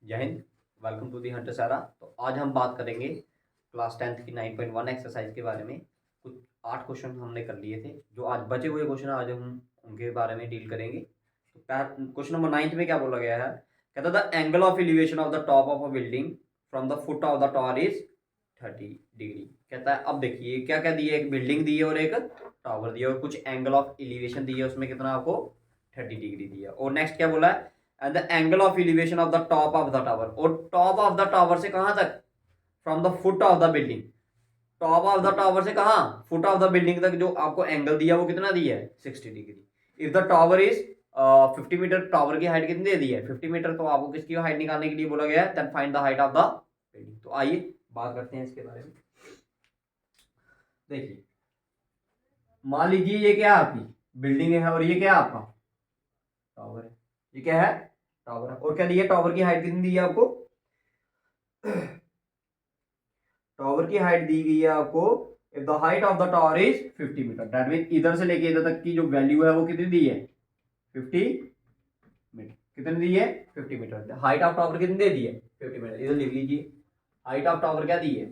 जय Hind. Welcome to the hunter Sara. तो आज हम बात करेंगे क्लास 10th की 9.1 एक्सरसाइज के बारे में। कुछ 8 क्वेश्चन हमने कर लिए थे, जो आज बचे हुए क्वेश्चन आज हम उनके बारे में डील करेंगे। तो क्वेश्चन नंबर 9 में क्या बोला गया है? कहता the angle of elevation of the top of a building from the foot of the tower is 30 degree. कहता है अब देखिए क्या क्या दिए, एक बिल्डिंग दी है और एक टावर दिया और कुछ एंगल ऑफ एलिवेशन दी है, उसमें कितना आपको 30 डिग्री दिया। और नेक्स्ट क्या बोला है? And the angle of elevation of the top of the tower, और टॉप ऑफ द टावर से कहां तक? From the foot of the building. Top of the tower से कहां? फुट ऑफ द बिल्डिंग तक जो आपको एंगल दिया वो कितना दिया है? 60 डिग्री। If the tower is 50 metre, tower की हाइट कितनी दे दी है? 50 मीटर। तो आपको किसकी हाइट निकालने के लिए बोला गया है? Then find the height of the building. तो आइए बात करते हैं इसके बारे में। देखिए, मान लीजिए ये क्या है? आपकी बिल्डिंग है और ये क्या है? आपका टावर है। ये क्या है? टावर है। और क्या दिया? टावर की हाइट कितनी दी है आपको? टावर की हाइट दी गई है आपको, if the height of the tower is 50 metre, that mean इधर से लेके इधर तक की जो वैल्यू है वो कितनी दी है? 50 मीटर। कितनी दी है? 50 मीटर। हाइट ऑफ टावर कितनी दे दी है? 50 मीटर। इधर लिख लीजिए, हाइट ऑफ टावर क्या दी है?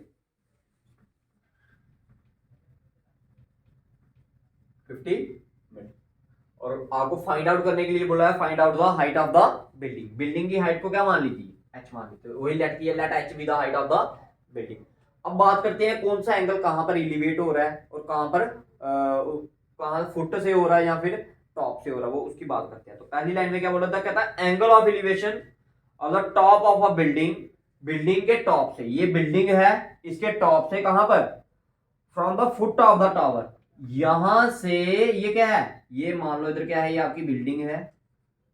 50 मीटर। और आपको फाइंड आउट करने के लिए बोला है find out the height of the building. Building की हाइट को क्या मान लीजिए? एच मान लीजिए। वही लेट की है, let H be the height of the building. अब बात करते हैं कौन सा एंगल कहां पर एलिवेट हो रहा है और कहां पर कहां फुट से हो रहा है या फिर टॉप से हो रहा है, वो उसकी बात करते हैं। तो पहली लाइन में क्या बोला था? कहता है angle of elevation of the top of a building. Building के टॉप से, ये बिल्डिंग है, इसके टॉप से कहां पर? From the foot of the tower. यहां से ये क्या है? ये मान लो इधर क्या है? ये आपकी बिल्डिंग है।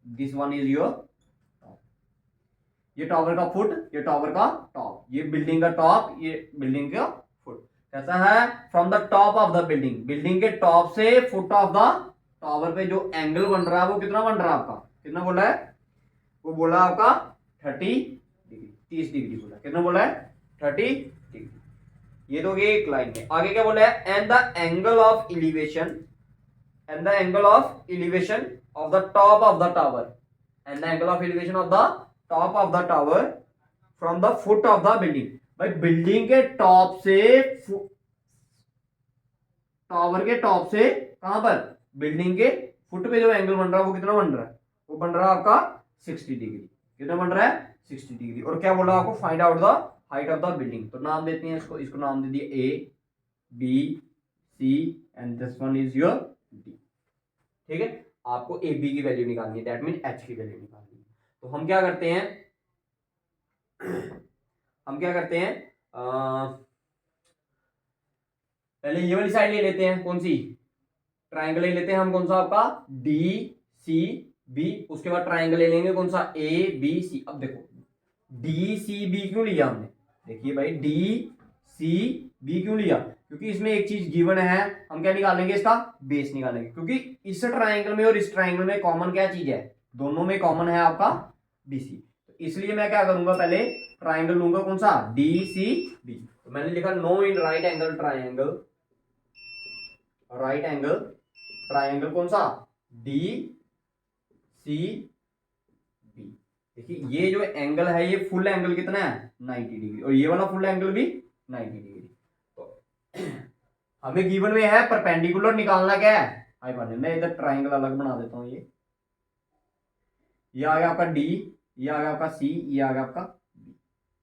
दिस वन इज योर, ये टावर का फुट, ये टावर का टॉप, ये बिल्डिंग का टॉप, ये बिल्डिंग का फुट। कैसा है? From the top of the building. Building के टॉप से फुट ऑफ द टावर पे जो एंगल बन रहा है वो कितना बन रहा है आपका? कितना बोला है? वो बोला आपका 30 डिग्री, 30 डिग्री बोला। कितना बोला है? 30 डिग्री। ये तो ये एक लाइन में। आगे क्या बोला है? And the angle of elevation, and the angle of elevation of the top of the tower, and the angle of elevation of the top of the tower from the foot of the building। भाई building के top से, tower के top से कहां पर? Building के foot पे जो एंगल बन रहा है वो कितना बन रहा है? वो बन रहा है आपका 60 डिग्री। कितना बन रहा है? 60 डिग्री। और क्या बोला आपको? Find out the height of the building. तो नाम देते हैं इसको, इसको नाम दे दिए A B C and this one is your D. ठीक है, आपको ए बी की वैल्यू निकालनी है, दैट मीन एच की वैल्यू निकालनी है। तो हम क्या करते हैं? हम क्या करते हैं? पहले ये वाली साइड ले लेते हैं। कौन सी? ट्राइंगल ले लेते हैं हम। कौन सा आपका? D C B. उसके बाद ट्राइंगल ले लेंगे कौन सा? A B C. अब देखो, डी सी बी क्यों लिया हमने? देखिए भाई, डी सी बी क्यों लिया? क्योंकि इसमें एक चीज गिवन है, हम क्या निकालेंगे? इसका बेस निकालेंगे। क्योंकि इस ट्राइंगल में और इस ट्राइंगल में कॉमन क्या चीज है? दोनों में कॉमन है आपका बीसी। तो इसलिए मैं क्या करूंगा? पहले ट्राइंगल लूंगा। कौन सा? D C B. तो मैंने लिखा now in right angle triangle, right angle triangle कौन सा? D C B. देखिए ये जो एंगल है, ये फुल एंगल कितना है? 90 डिग्री। और ये वाला फुल एंगल भी 90 डिग्री। तो हमें गिवन में है परपेंडिकुलर निकालना। क्या है? हाइपोटेन्यूज। मैं इधर ट्राइंगल अलग बना देता हूं। ये आ गया आपका डी, ये आ गया आपका सी, ये आ गया आपका बी।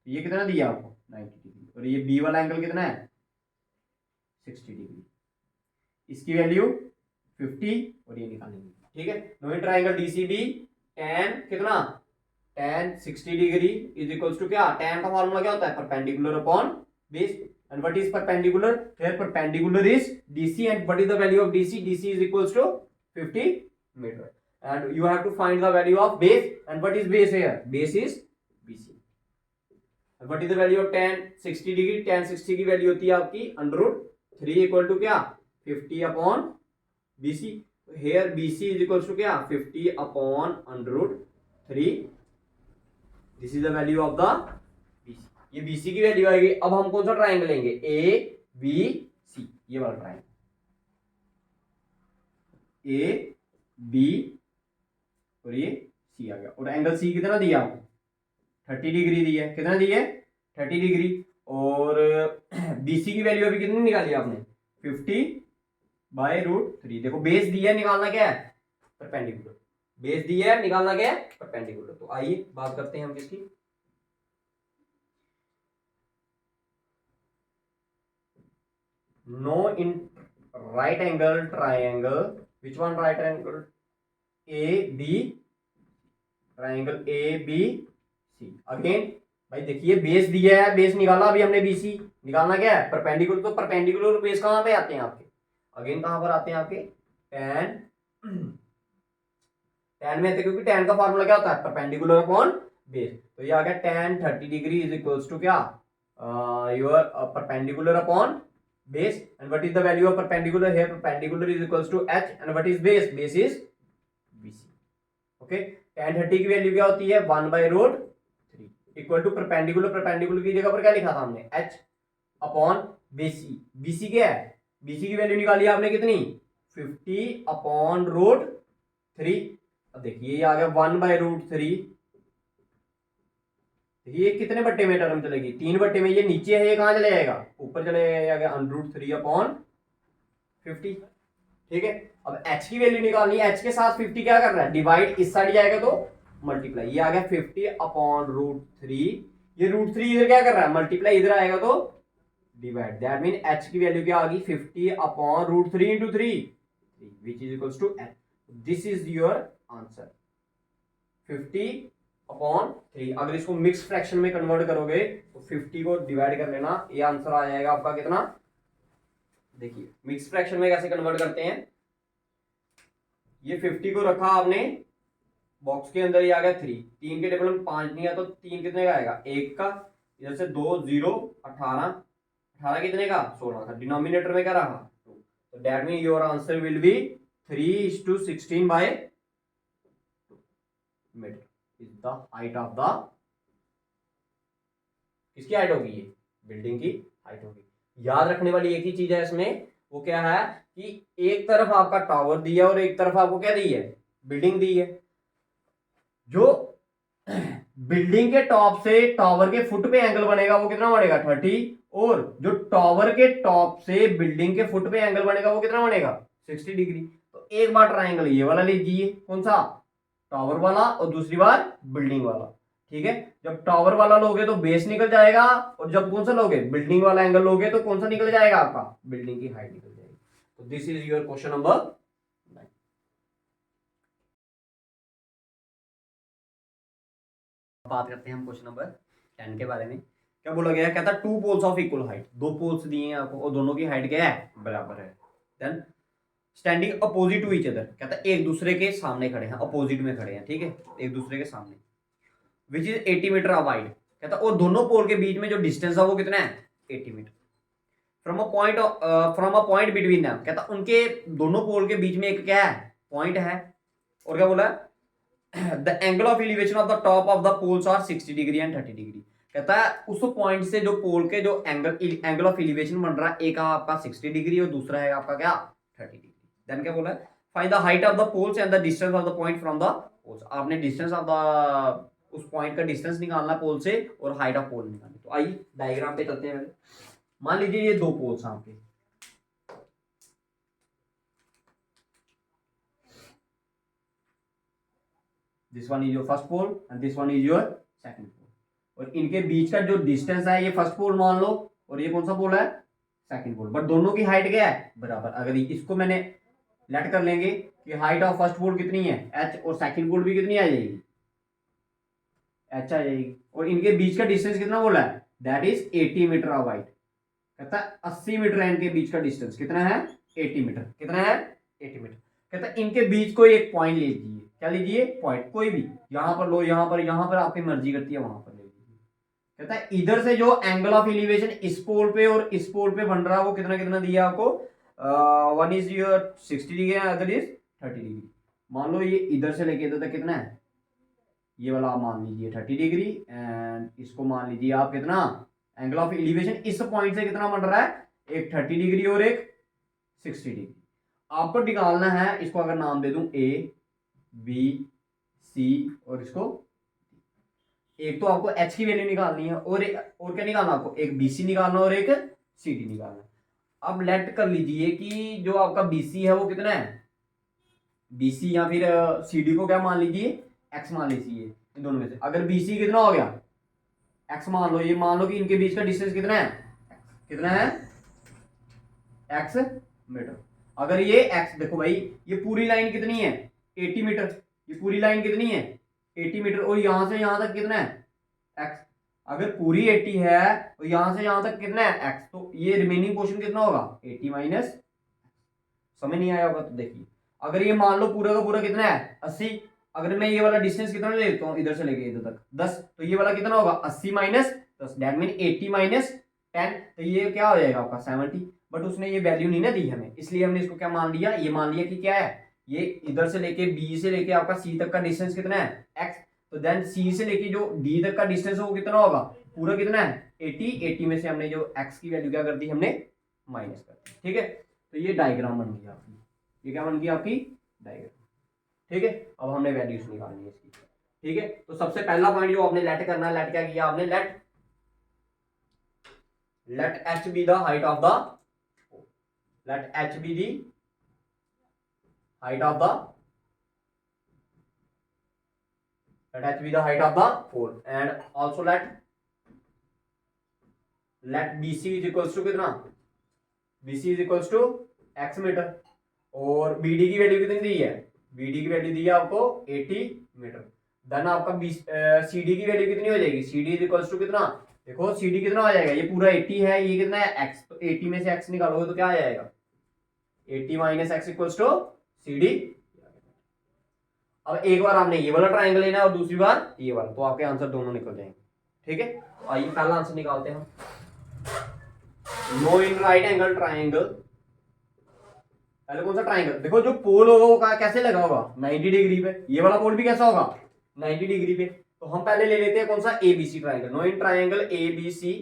ये कितना दिया आपको? 90 डिग्री। और ये बी वाला एंगल कितना है? 60 डिग्री। इसकी वैल्यू 50 और ये निकालेंगे। ठीक है, नो ट्राइंगल डीसीबी tan कितना? tan 60 degree is equals to क्या? tan का फॉर्मूला क्या होता है? Perpendicular upon base. And what is perpendicular? Here perpendicular is DC and what is the value of DC? DC is equals to 50 metre. And you have to find the value of base. And what is base here? Base is BC. And what is the value of tan 60 degree? tan 60 की value होती है आपकी √3 equal to क्या? 50 upon BC। here BC is equals to क्या? 50 upon √3। This is the value of the BC। ये BC की value आएगी। अब हम कौन सा ट्राइंगल लेंगे? A B C, ये वाला ट्राइंगल। A B और ये सी आ गया। और एंगल सी कितना दिया आपको? 30 डिग्री दी है, कितना दी है 30 डिग्री। और BC की वैल्यू अभी कितनी निकाली आपने 50/√3। देखो बेस दिया है, निकालना क्या है परपेंडिकुलर, बेस दिया है निकालना क्या है परपेंडिकुलर। तो आइए बात करते हैं हम किसकी, no in right angle triangle, which one right angle AB, triangle ABC। Again भाई देखिए बेस दिया है, बेस निकाला अभी हमने BC, निकालना क्या है परपेंडिकुलर। तो परपेंडिकुलर बेस कहां पे आते हैं आपके, अगेन कहां पर आते हैं आपके tan, tan में आते हैं क्योंकि tan का फॉर्मूला क्या होता है परपेंडिकुलर अपॉन बेस। तो ये आ गया tan 30 degree is equals to क्या your perpendicular upon base, and what is the value of perpendicular here, perpendicular is equals to h, and what is base, base is BC। Okay tan 30 की value क्या होती है 1/√3 equal to perpendicular, perpendicular की जगह पर क्या लिखा था हमने h अपॉन BC। BC क्या है, BC की वैल्यू निकाली आपने कितनी 50/√3। अब देखिए ये आ गया 1/√3, ये कितने बट्टे में टर्म चलेगी 3 बट्टे में, ये नीचे है ये कहां चले जाएगा ऊपर चले जाएगा √3/50। ठीक है, अब h की वैल्यू निकालनी है, h के साथ 50 क्या कर रहा है डिवाइड, इस साइड जाएगा तो मल्टीप्लाई, ये आ गया 50/√3। ये √3 इधर क्या कर रहा है मल्टीप्लाई, इधर आएगा तो डिवाइड, दैट मीन h की वैल्यू क्या आ गई 50/√3 into 3 which is equals to h। This is your answer 50/3। अगर इसको मिक्स फ्रैक्शन में कन्वर्ट करोगे तो 50 को डिवाइड कर लेना, ये आंसर आ जाएगा आपका कितना। देखिए मिक्स फ्रैक्शन में कैसे कन्वर्ट करते हैं, ये 50 को रखा आपने बॉक्स के अंदर, ये आ गया 3, 3 के टेबल में 5 नहीं है तो 3 कितने का आएगा 1 का, इधर से 2 0 18, 18 कितने का 16 का, डिनोमिनेटर में क्या रहा 2। तो that mean your answer will be 3:16/2 metre is the height of the, किसकी हाइट होगी ये बिल्डिंग की हाइट होगी। याद रखने वाली एक ही चीज है इसमें, वो क्या है कि एक तरफ आपका टावर दिया और एक तरफ आपको क्या दी है बिल्डिंग दी है। जो बिल्डिंग के टॉप से टावर के फुट पे एंगल बनेगा वो कितना बनेगा 30, और जो टावर के टॉप से बिल्डिंग के फुट पे एंगल बनेगा वो कितना बनेगा 60 डिग्री। तो एक बार ट्राइंगल ये वाला लीजिए, कौन सा टावर वाला, और दूसरी बार बिल्डिंग वाला। ठीक है, जब टावर वाला लोगे तो बेस निकल जाएगा, और जब कौन सा लोगे बिल्डिंग वाला एंगल लोगे तो कौन सा निकल जाएगा आपका बिल्डिंग की हाइट निकल जाएगी। तो this is your question number 9। बात करते हैं हम क्वेश्चन नंबर 10 के बारे में। क्या बोला गया, कहता है 2 poles of equal height, 2 poles दिए हैं आपको और दोनों की हाइट क्या है बराबर है। Then standing opposite to each other, कहता है एक दूसरे के सामने खड़े हैं, अपोजिट में खड़े हैं, ठीक है एक दूसरे के सामने, विच इज 80 मीटर अवाइड। कहता है और दोनों पोल के बीच में जो डिस्टेंस है वो कितना है 80 metre. From a point between them, कहता उनके दोनों पोल के बीच में एक क्या है पॉइंट है, और क्या बोला the angle of elevation of the top of the poles are 60 degree and 30 degree. कहता है उस पॉइंट से जो पोल के जो एंगल ऑफ एलिवेशन बन रहा है, एक आपका 60 डिग्री और दूसरा है आपका क्या 30 डिग्री। देन क्या बोला find the height of the poles and the distance of the point from the poles. आपने डिस्टेंस ऑफ द उस पॉइंट का डिस्टेंस निकालना पोल से और हाइट ऑफ पोल निकालनी। तो आइए डायग्राम पे चलते हैं। मान लीजिए ये 2 पोल्स हैं आपके, this one is your first pole and this one is your second pole, और इनके बीच का जो डिस्टेंस है ये फर्स्ट पोल मान लो और ये कौन सा पोल है सेकंड पोल, बट दोनों की हाइट क्या है बराबर। अगर इसको मैंने लेट कर लेंगे कि हाइट ऑफ फर्स्ट पोल कितनी है h, और सेकंड पोल भी कितनी आ जाएगी h आ जाएगी, और इनके बीच का डिस्टेंस कितना बोला है दैट इज 80 मीटर अवाइड। कहता है 80 मीटर है इनके बीच का डिस्टेंस, कितना है 80 मीटर, कितना है 80 मीटर। कहता है इनके बीच कोई एक पॉइंट ले लीजिए, क्या लीजिए पॉइंट कोई भी, यहां पर लो यहां पर आपकी मर्जी करती है वहां पर ले लीजिए। कहता है इधर से जो एंगल ऑफ एलिवेशन इस पोल पे और इस पोल पे बन रहा है वो कितना कितना दिया आपको, one is your 60 degree other is 30 degree. मान लो ये इधर से लेके इधर तक कितना है, ये वाला आप मान लीजिए 30 डिग्री, एंड इसको मान लीजिए आप कितना एंगल ऑफ एलिवेशन इस पॉइंट से कितना बन रहा है एक 30 डिग्री और एक 60 डिग्री। आपको निकालना है, इसको अगर नाम दे दूं A B C और इसको, एक तो आपको एच की वैल्यू निकालनी है और क्या निकालना आपको, एक बीसी निकालना और एक सीडी निकालना। अब लेट कर लीजिए कि जो आपका बीसी है वो कितना है, बीसी या फिर सीडी को क्या मान लीजिए, एक्स मान लीजिए इन दोनों में से। अगर बीसी कितना हो गया, एक्स मान लो, ये मान लो कि इनके बीच का डिस्टेंस कितना है, कितना है, एक्स मीटर। अगर ये एक्स, देखो भाई ये पूरी लाइन कितनी है 80 मीटर, ये पूरी लाइन कितनी है 80 मीटर, और यहां से यहां तक कितना है एक्स। अगर पूरी 80 है और यहां से यहां तक कितना है एक्स, तो ये रिमेनिंग पोर्शन कितना होगा 80 माइनस। समझ नहीं आया होगा तो देखिए, अगर ये मान लो पूरा का पूरा कितना है 80, अगर मैं ये वाला डिस्टेंस कितना ले लेता हूँ इधर से लेके इधर तक 10, तो ये वाला कितना होगा 80 माइनस 10, दैट मीन 80 माइनस 10, तो ये क्या हो जाएगा आपका 70। बट उसने ये वैल्यू नहीं ना दी हमें, इसलिए हमने इसको क्या मान लिया, ये मान लिया कि क्या है, ये इधर से लेके बी से लेके आपका सी तक का डिस्टेंस कितना है एक्स, तो देन सी से लेके जो डी तक का डिस्टेंस है वो कितना होगा, पूरा कितना है 80, 80 में से हमने जो एक्स की वैल्यू क्या कर दी, हमने माइनस कर दी। ठीक है, तो ये डायग्राम बन गया आपकी, ये क्या बन गई आपकी डायग्राम। ठीक है, अब हमने वैल्यूज निकालनी है इसकी। ठीक है, तो सबसे पहला पॉइंट जो आपने लेट करना है, लेट क्या किया आपने, let H be the height of the, let H be the height of the, let h be the height of the pole, and also let bc is equals to कितना, bc is equals to x metre, और bd की वैल्यू कितनी दी है, bd की value दी है आपको 80 मीटर। देन आपका cd की वैल्यू कितनी हो जाएगी, cd is equals to कितना, देखो cd कितना आ जाएगा, ये पूरा 80 है, ये कितना है x, तो 80 में से x निकालोगे तो क्या आ जाएगा 80 minus X equals to cd। अब एक बार आपने ये वाला ट्रायंगल लेना है और दूसरी बार ये वाला, तो आपके आंसर दोनों निकल जाएंगे। ठीक है, तो आइए पहला आंसर निकालते हैं हम। No in right angle triangle, पहले कौन सा ट्रायंगल, देखो जो पोल होगा वो कैसे लगा होगा 90 डिग्री पे, ये वाला पोल भी कैसा होगा 90 डिग्री पे। तो हम पहले ले लेते हैं कौन सा, ABC triangle. No in triangle ABC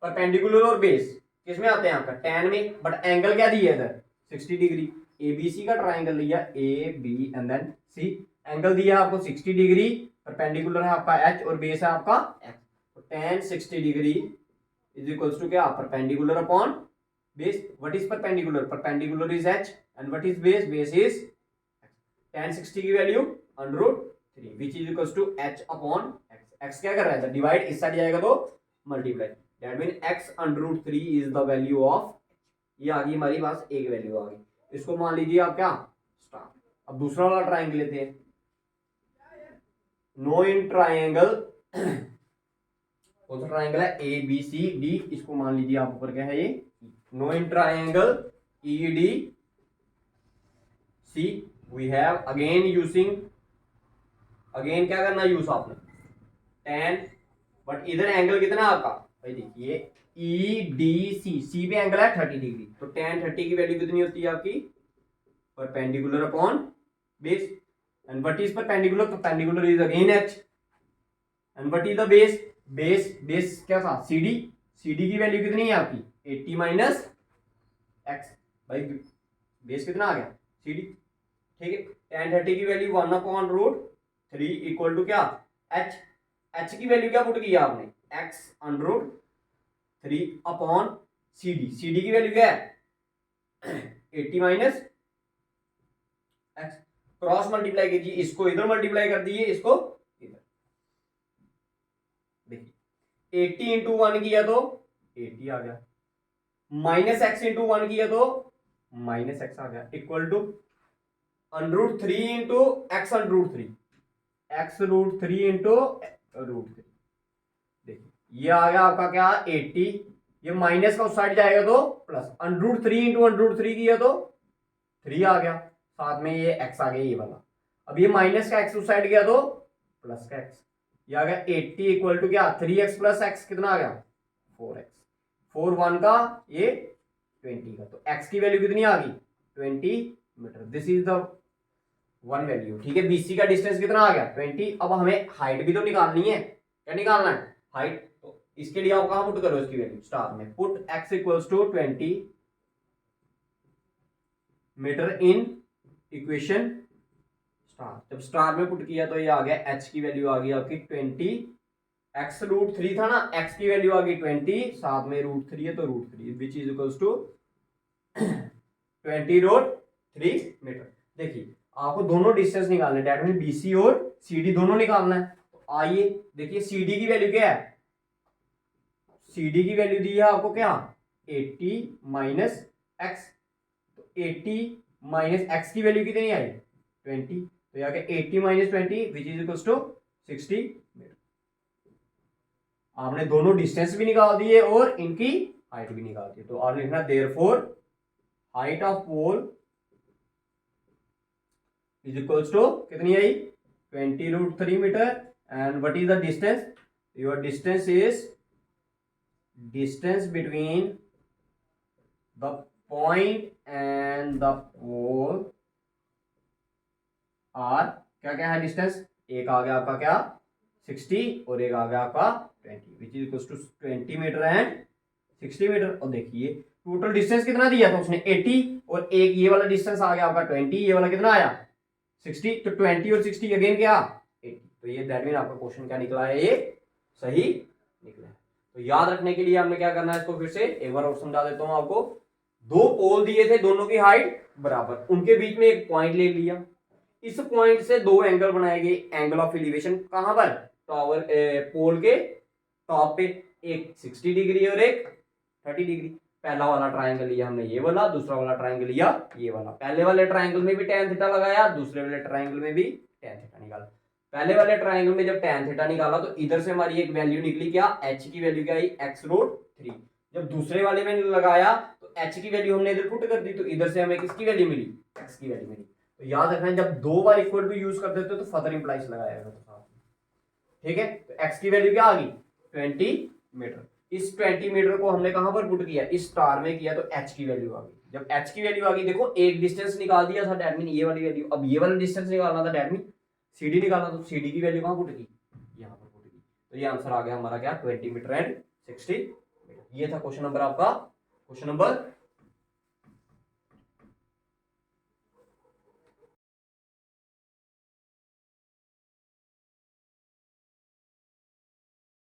perpendicular और बेस किस में आते हैं आपका tan में, बट एंगल क्या दिया इधर 60 डिग्री। एबीसी का ट्रायंगल लिया A B and then C, angle दिया आपको 60 डिग्री, परपेंडिकुलर है आपका एच और बेस है आपका एक्स, तो tan 60 degree is equals to क्या, perpendicular upon base. What is perpendicular, perpendicular is H and what is base, base is tan 60 की value √3 which is equals to H upon x. X क्या कर रहा है, divide इस side जाएगा तो multiply, that mean x √3 is the value of, ये आ गई हमारी पास एक वैल्यू आ गई, इसको मान लीजिए आप क्या स्टार। अब दूसरा वाला ट्रायंगल लेते हैं, नो इन ट्रायंगल कौन सा ट्रायंगल है ए बी सी डी, इसको मान लीजिए आप ऊपर क्या है ये, now in triangle E D C we have again using, again क्या करना यूज आपने tan, बट इधर एंगल कितना है आपका भाई, देखिए ई डी सी, सी पे एंगल है 30 डिग्री, तो tan 30 की वैल्यू कितनी होती है आपकी, perpendicular upon base, and what is perpendicular, perpendicular is again h, and what is the base, base क्या था cd, cd की वैल्यू कितनी है आपकी 80 माइनस x, भाई बेस कितना आ गया cd। ठीक है, tan 30 की वैल्यू 1/√3 इक्वल टू क्या h, h की वैल्यू क्या पुट किया आपने x √3 अपॉन cd, cd की वैल्यू क्या है 80 माइनस x, क्रॉस मल्टीप्लाई कीजिए, इसको इधर मल्टीप्लाई कर दीजिए, इसको इधर, देखिए 80 इंटू 1 किया तो 80 आ गया, माइनस x इंटू 1 किया तो माइनस x आ गया, equal to √3 into x √3, x √3 into √3, देखिए ये आ गया आपका क्या 80, ये माइनस का उस साइड जाएगा तो प्लस, √3 इंटू √3 किया तो 3 आ गया, साथ में ये x आ गया ये वाला, अब ये माइनस का x उस साइड गया तो प्लस का x, ये आ गया 80 इक्वल टू क्या 3x प्लस x कितना आ गया 4x, 4 1 का ये 20 का, तो x की वैल्यू कितनी आ गई 20 metre, this is the one value. ठीक है, बीसी का डिस्टेंस कितना आ गया 20। अब हमें हाइट भी तो निकालनी है, क्या निकालना है हाइट, तो इसके लिए आप कहां पुट करो इसकी वैल्यू स्टार में, put x equals to 20 metre in equation star, जब स्टार में पुट किया तो ये आ गया h की वैल्यू आ गई आपकी 20 x√3 था ना, x की वैल्यू आ गई 20, साथ में √3 है तो √3 which is equals to 20√3 metre. देखिए आपको दोनों डिस्टेंस निकालने, डेट मीन BC और CD दोनों निकालना है। तो आइए देखिए CD की वैल्यू क्या है, CD की वैल्यू दी है आपको क्या 80 माइनस x, तो 80 माइनस x की वैल्यू कितनी आई 20, तो यहाँ के 80 minus 20 which is equals to 60 metre. आपने दोनों डिस्टेंस भी निकाल दिए और इनकी हाइट भी निकाल दी। तो आप लिखना therefore height of pole is equals to कितनी आई 20√3 metre and what is the distance, your distance is distance between the point and the pole are क्या क्या है डिस्टेंस, एक आ गया आपका क्या 60 और एक आ गया आपका 20 which is equals to 20 metre and 60 metre. और देखिए टोटल डिस्टेंस कितना दिया था उसने 80 और एक ये वाला डिस्टेंस आ गया आपका 20, ये वाला कितना आया 60, तो 20 और 60 अगेन क्या 80, तो ये दैट मीन आपका क्वेश्चन क्या निकला है, ये सही निकला है। तो याद रखने के लिए हमने क्या करना है, इसको फिर से एक बार और समझा देता हूं आपको। दो पोल दिए थे, दोनों की हाइट बराबर, उनके बीच में एक पॉइंट ले लिया, इस पॉइंट से दो एंगल बनाए गए, एंगल ऑफ एलिवेशन कहां पर टावर पोल के टॉप पे, एक 60 डिग्री और एक 30 डिग्री। पहला वाला ट्रायंगल लिया हमने ये वाला, दूसरा वाला ट्रायंगल लिया ये वाला। पहले वाले ट्रायंगल में भी tan थीटा लगाया, दूसरे वाले ट्रायंगल में भी tan थीटा निकाला। पहले वाले ट्रायंगल में जब tan थीटा निकाला तो इधर से हमारी एक वैल्यू निकली क्या h की वैल्यू क्या आई x√3। जब दूसरे वाले में लगाया तो h की वैल्यू हमने इधर पुट कर दी, तो इधर से हमें किसकी वैल्यू मिली x की वैल्यू मिली। तो याद रखना जब दो बार इक्वल टू यूज कर देते हो तो फर्दर इंप्लाइज लगाया जाएगा तो साथ में, ठीक है। तो x की वैल्यू क्या आ गई 20 मीटर, इस 20 मीटर को हमने कहां पर पुट किया, इस स्टार में किया, तो h की वैल्यू आ गई। जब h की वैल्यू आ गई, देखो एक डिस्टेंस निकाल दिया था दैट मीन ये वाली वैल्यू, अब ये वाला डिस्टेंस निकालना था दैट मीन CD निकालना, तो CD की वैल्यू कहां पुट की यहां पर पुट की, तो ये आंसर आ गया हमारा क्या 20 मीटर एंड 60 मीटर। ये था क्वेश्चन नंबर आपका, क्वेश्चन नंबर